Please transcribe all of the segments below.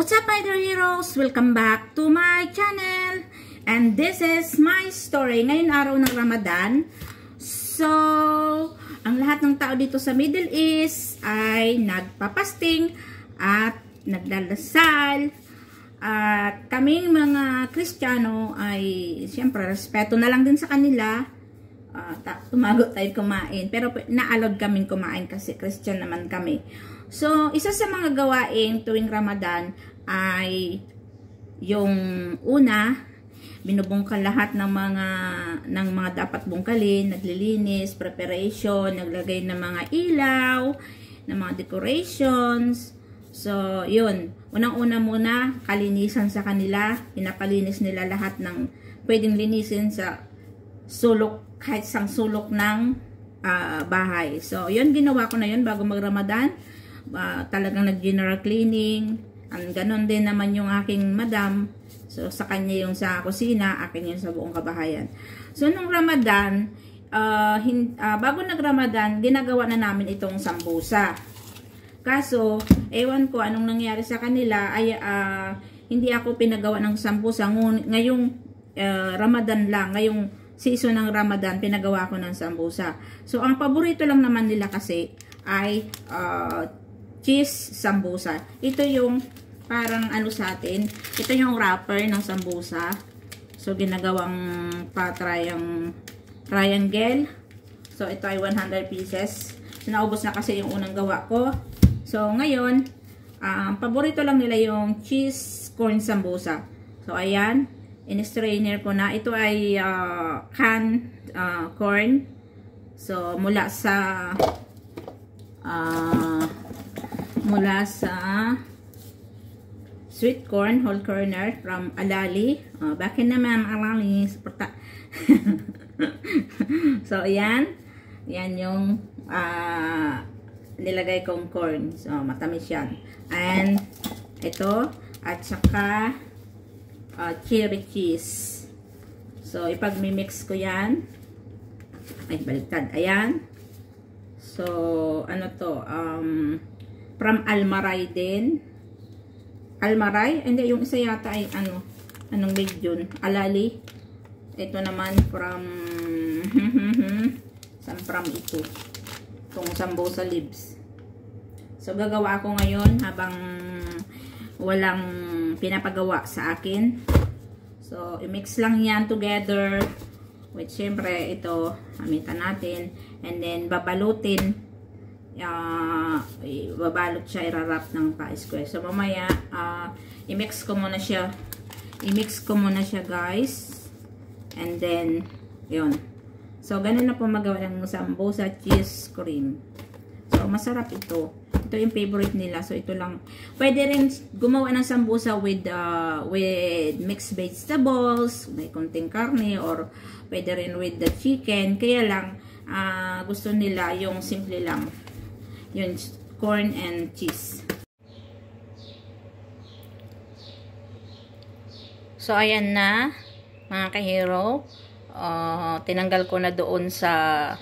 What's up, my dear heroes? Welcome back to my channel. And this is my story. Ngayon araw ng Ramadan. So, ang lahat ng tao dito sa Middle East ay nagpapasting at nagdadasal. At kaming mga Kristiyano ay siyempre respeto na lang din sa kanila. Tumago tayo kumain. Pero na-allowed kaming kumain kasi Christian naman kami. So, isa sa mga gawain tuwing Ramadan ay yung una, binubungkal lahat ng mga dapat bungkalin, naglilinis, preparation, naglagay ng mga ilaw, ng mga decorations. So, yun. Unang-una muna, kalinisan sa kanila. Pinapalinis nila lahat ng pwedeng linisin sa sulok, kahit sang sulok ng bahay. So, yun, ginawa ko na yun bago mag-Ramadan. Talagang nag-general cleaning. Ganon din naman yung aking madam. So, sa kanya yung sa kusina, akin yung sa buong kabahayan. So, nung Ramadan, bago nag-Ramadan, ginagawa na namin itong sambusa. Kaso, ewan ko anong nangyari sa kanila, ay hindi ako pinagawa ng sambusa. Ngayong Ramadan lang, ngayong season ng Ramadan, pinagawa ko ng sambusa. So, ang paborito lang naman nila kasi ay cheese sambusa. Ito yung parang ano sa atin. Ito yung wrapper ng sambusa. So, ginagawang triangle. So, ito ay 100 pieces. So, naubos na kasi yung unang gawa ko. So, ngayon, paborito lang nila yung cheese corn sambusa. So, ayan. In-strainer ko na. Ito ay canned corn. So, mula sa sweet corn, whole corner from Alali. Bakin na ma'am, Alali. So, ayan. Yan yung nilagay kong corn. So, matamis yan. And, ito. At saka, cherry cheese. So, ipag-mimix ko yan. Ay, baliktad. Ayan. So, ano to? From Almaray din. Almaray? Hindi, yung isa yata ay anong made yun? Alali. Ito naman from from ito. Itong sambusa leaves. So, gagawa ako ngayon habang walang pinapagawa sa akin. So, i-mix lang yan together. With, syempre, ito, hamitan natin. And then, babalutin. Babalot siya, irarap ng pa-square. So, mamaya, i-mix ko muna siya. I-mix ko muna siya, guys. And then, yun. So, ganun na po magawa ng sambusa cheese cream. So, masarap ito. Ito yung favorite nila. So, ito lang. Pwede rin gumawa ng sambusa with mixed vegetables, may konting karne, or pwede rin with the chicken. Kaya lang, gusto nila yung simple lang. Yung corn and cheese. So, ayan na, mga kahero. Tinanggal ko na doon sa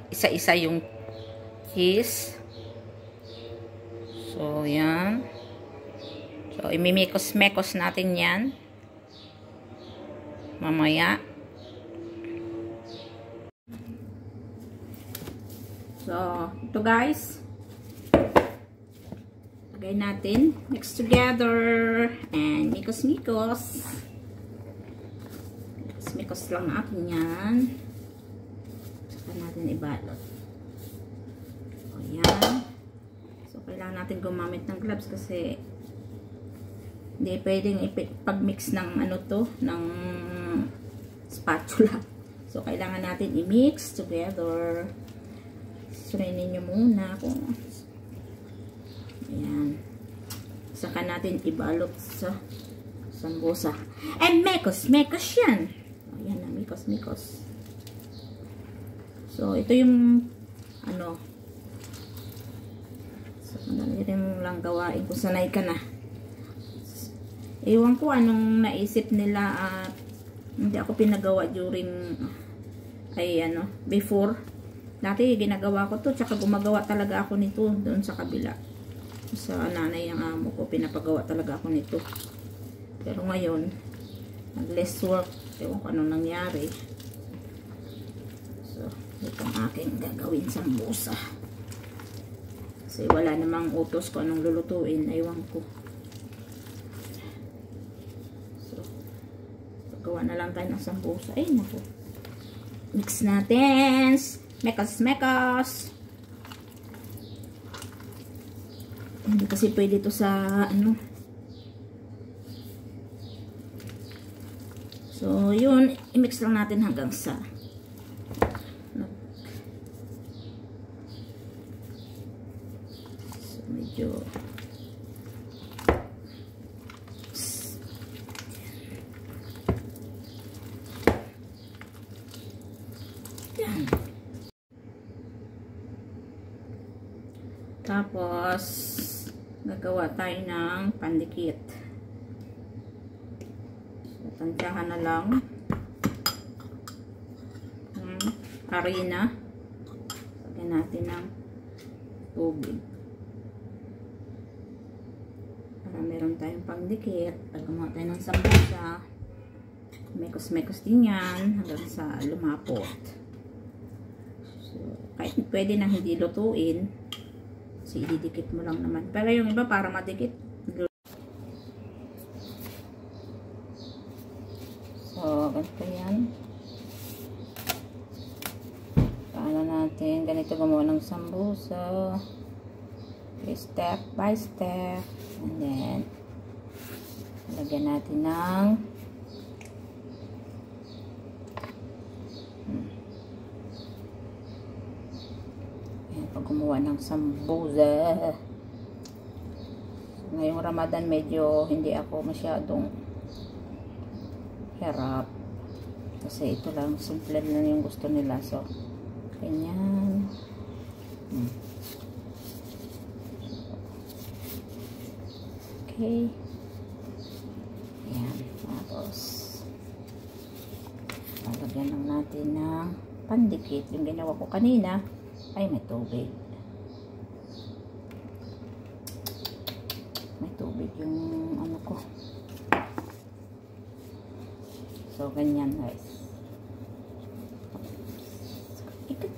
isa-isa yung cheese. So, yan. So, imimikos-mekos natin yan. Mamaya. So, ito guys. Lagay natin. Mix together. And mikos-mikos. Mikos-mikos lang natin yan. Saka natin ibalot. O, yan. So, kailangan natin gumamit ng gloves kasi hindi pwedeng ipag-mix ng ng spatula. So, kailangan natin i-mix together. Surainin nyo muna kung ayan. Saka natin ibalot sa sambusa. And mekos yan. Ayan na, mekos. So, ito yung so, madali rin lang gawain kung sanay ka na. Ewan ko anong naisip nila at hindi ako pinagawa during before. Dati ginagawa ko to, tsaka gumagawa talaga ako nito doon sa kabila. Sa nanay ang amo ko, pinapagawa talaga ako nito. Pero ngayon, nag-less work. Ewan ko anong nangyari. So, ito ang aking gagawin sambusa. Kasi wala namang utos ko anong lulutuin. Ewan ko. So, paggawa na lang tayo ng sambusa. Ay, naku. Mix natin. Mekas. Hindi kasi pwede ito sa ano. So, yun. I-mix lang natin hanggang sa so, medyo yan. Tapos gagawa tayo ng pandikit. So, tansyahan na lang harina. Lagyan natin ng tubig para meron tayong pandikit. Paggawa tayo ng sambusa, mekos-mekos din yan hanggang sa lumapot. So, kahit pwede na hindi lutuin, kasi ididikit mo lang naman. Pero yung iba para madikit. So, ganito yan. Paano natin ganito gumawa ng sambusa. Okay, step by step. And then, lagyan natin ng gumawa ng sambusa. Ngayong Ramadan medyo hindi ako masyadong hirap kasi ito lang, simple lang yung gusto nila. So ganyan. Okay, yan. Tapos lalagyan lang natin ng pandikit. Yung ginawa ko kanina ay may tubig. May tubig yung ano ko. So, ganyan guys. Ikat.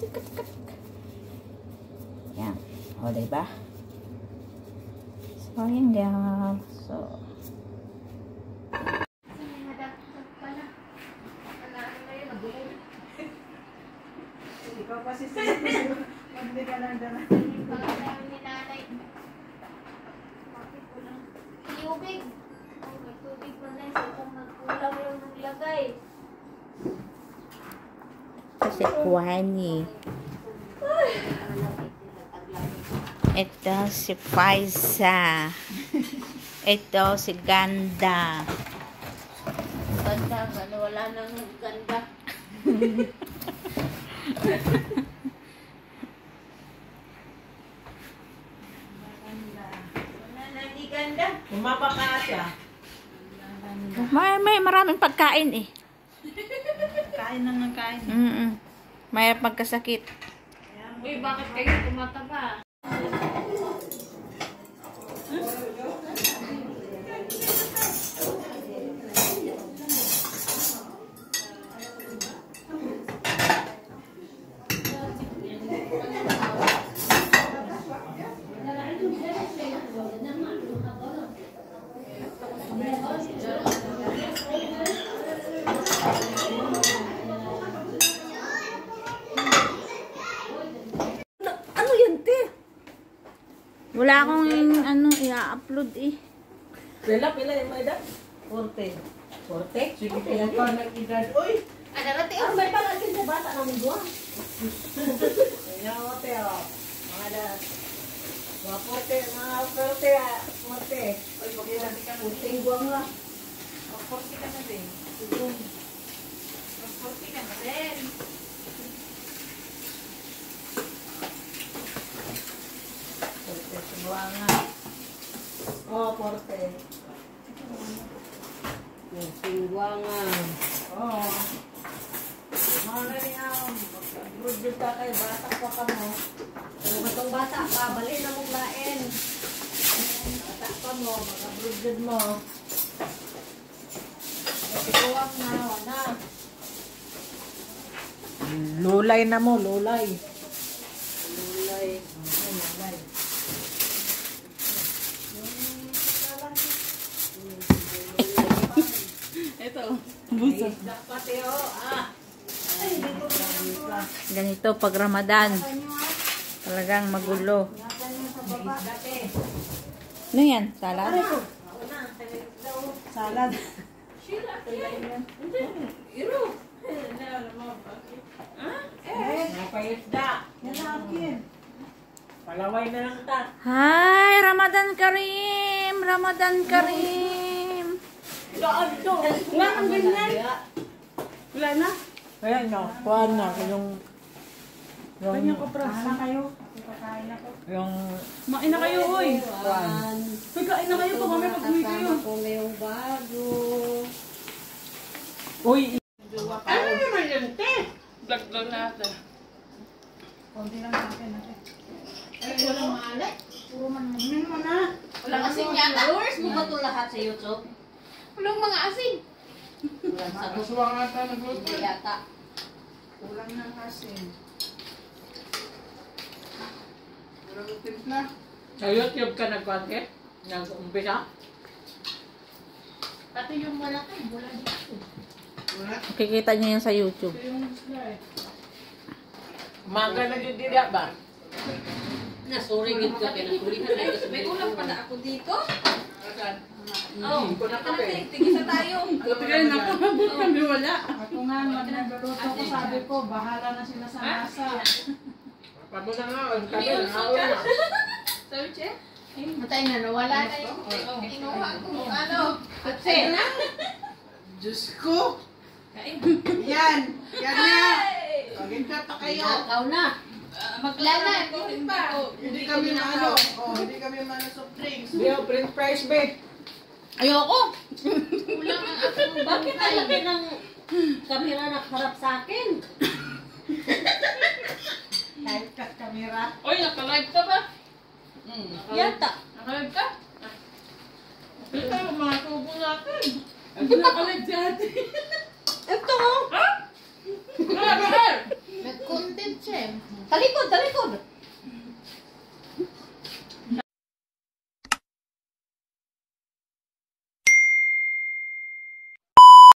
Yan. O, diba? So, yan guys. So, ikaw kasi hindi ka lang dala. Pangalan ni nanay. Bakit ko lang tubig? Oh, may tubig pa na. So, kung nagkulang yung naglagay. kasi Kwani. Ito si Faisa. Ito si Ganda. Ganda, wala nang ganda. Umapa ka siya. May maraming pagkain eh. Kain na ng kain. May pagkasakit. Uy, bakit kayo tumataba? Ano yan, te? Wala akong i-upload eh. Pila yung may edad? 40. 40? Sige, kaya ko nag-edad. Uy! Ada rati Ah, may palagin sa bata namin doon. Ayan, ote, oh. Mga edad. Mga 40, mga 40. Uy, pag-ilan ka na. Puting buwang lang. 40 ka na din. 40 ka na din. Oh, 40. Yung singwangan. Oh. Mga ganyan. Mag-produce ka kayo. Bata pa ka mo. Kung itong bata, pabalin na mong lain. pa mo, makabrugad mo. Ikuwang na, wala. Lulay na mo, lulay. Lulay. Lulay. Ito, buso. Pati Ganito pag Ramadan. Talagang magulo. Ano yan? Salad? salad. Iro. Napayisda. Yan na akin. Palaway na lang ta. Hi! Ramadan Karim! Ramadan Karim! Daan to. Wala nang ganyan. Wala na. Ayan na. Kuhaan na. Yung Ganyan ko, Pras. Kuhaan na kayo. Yung Kumain na kayo, oy. kuhaan. Uy, kain na kayo po. Kami pag-uwi kayo. ko ngayong bago. Uy! Ano naman yun, te? Vlog natin. Konti lang sa akin. Ay, walang maalat. Puro man Ano na? Wala asin yata. Followers mo ba ito lahat sa YouTube? Walang mga asin. Walang sagot. Nakasuwang ata nagluto. Hindi yata. Kulang ng asin. Walang timpla. Sa YouTube ka nag-content? Nag-umpisa? Pati yung malaki, wala dito. Wala. Kikita niyo yan sa YouTube. Ito yung isla eh. Maga na yun dila ba? Nasuri gid ka pinasulihan na ito. May ulam pa na ako dito. Oo. Tigisa tayo. Tigil na ako. Habot kami wala. Ako nga, nagluluto ko, sabi ko, bahala na sila sa masa. Pabo na nga, ang kami, nangawa na. Sabi, Che? Matay na, nawala na yung kinuha ko. Ano? Kasi na. Diyos ko! Kain. Yan! Yan na! Pagkita pa kayo! Ikaw na. Maglala. Hindi pa. Hindi kami maano. Oh, hindi kami maano soft drinks. Biyo, print price, babe. Ayoko. Kulang ang ako. Bakit ang laki ng kamera nakaharap sa akin? Kahit cut camera. Oy, naka-live ka ba? Yata. Naka-live ka? Ito, mga tubo natin. Hindi naka-live si ate. Ito oh. Ha? Nag-content siya. Talikod, talikod.